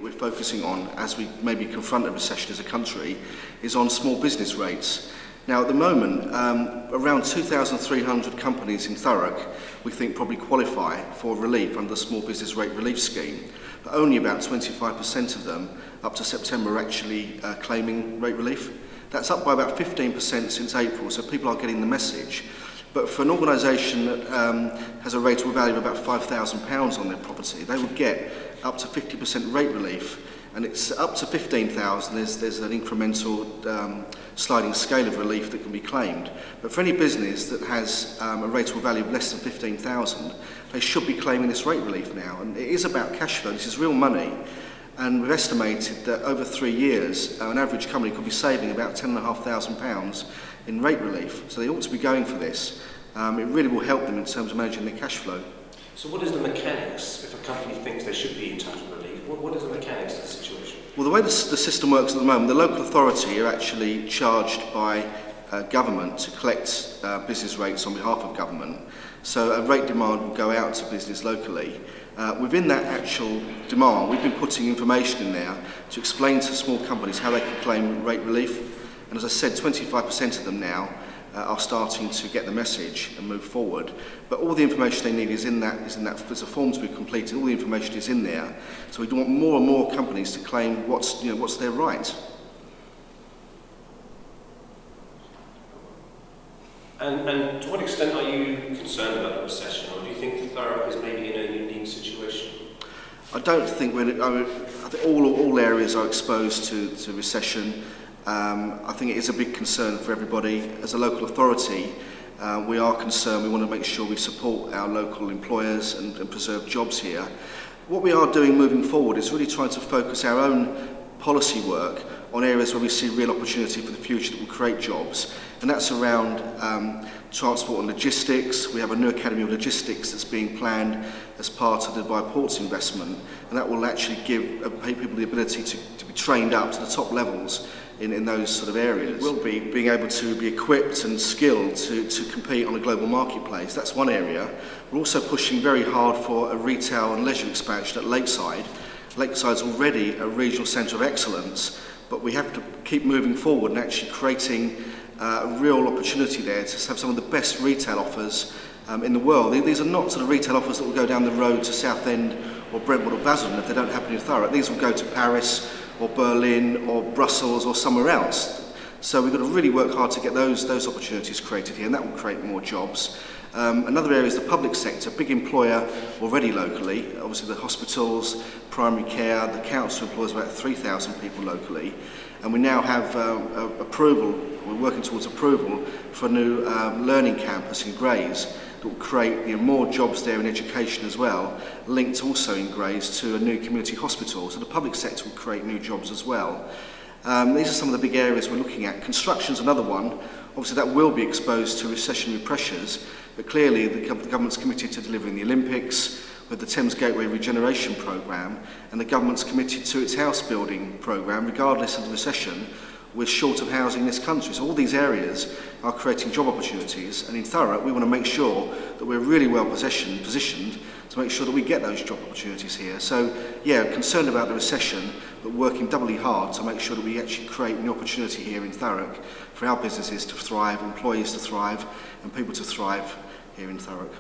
we're focusing on as we maybe confront a recession as a country is on small business rates. Now at the moment, around 2,300 companies in Thurrock we think probably qualify for relief under the Small Business Rate Relief Scheme, but only about 25% of them up to September are actually claiming rate relief. That's up by about 15% since April, so people are getting the message. But for an organisation that has a rateable value of about £5,000 on their property, they would get up to 50% rate relief, and it's up to 15,000. There's an incremental sliding scale of relief that can be claimed. But for any business that has a rateable value of less than 15,000, they should be claiming this rate relief now. And it is about cash flow. This is real money. And we've estimated that over 3 years, an average company could be saving about £10,500 in rate relief. So they ought to be going for this. It really will help them in terms of managing their cash flow. So what is the mechanics if a company thinks they should be entitled to relief? What is the mechanics of the situation? Well, the way the system works at the moment, the local authority are actually charged by government to collect business rates on behalf of government. So a rate demand will go out to business locally. Within that actual demand, we've been putting information in there to explain to small companies how they can claim rate relief. And as I said, 25% of them now are starting to get the message and move forward. But all the information they need is in that. There's a form to be completed. All the information is in there. So we want more and more companies to claim what's their right. And to what extent are you concerned about the recession, or do you think Thurrock is maybe in a unique situation? I don't think I think all areas are exposed to recession. I think it is a big concern for everybody. As a local authority, we are concerned. We want to make sure we support our local employers and preserve jobs here. What we are doing moving forward is really trying to focus our own policy work on areas where we see real opportunity for the future that will create jobs. And that's around transport and logistics. We have a new Academy of Logistics that's being planned as part of the Dubai Ports investment, and that will actually give people the ability to be trained up to the top levels in those sort of areas. We'll be being able to be equipped and skilled to compete on a global marketplace. That's one area. We're also pushing very hard for a retail and leisure expansion at Lakeside. Lakeside's already a regional centre of excellence, but we have to keep moving forward and actually creating a real opportunity there to have some of the best retail offers in the world. These are not sort of retail offers that will go down the road to Southend or Brentwood or Basildon if they don't happen in Thurrock. These will go to Paris or Berlin or Brussels or somewhere else. So we've got to really work hard to get those opportunities created here, and that will create more jobs. Another area is the public sector, big employer already locally. Obviously the hospitals, primary care, the council employs about 3,000 people locally. And we now have approval, we're working towards approval for a new learning campus in Grays that will create more jobs there in education as well, linked also in Grays to a new community hospital. So the public sector will create new jobs as well. These are some of the big areas we're looking at. Construction's another one. Obviously that will be exposed to recessionary pressures, but clearly the government's committed to delivering the Olympics with the Thames Gateway Regeneration programme, and the government's committed to its house building programme, regardless of the recession. We're short of housing in this country. So all these areas are creating job opportunities, and in Thurrock we want to make sure that we're really well positioned to make sure that we get those job opportunities here. So yeah, concerned about the recession, but working doubly hard to make sure that we actually create new opportunity here in Thurrock for our businesses to thrive, employees to thrive, and people to thrive here in Thurrock.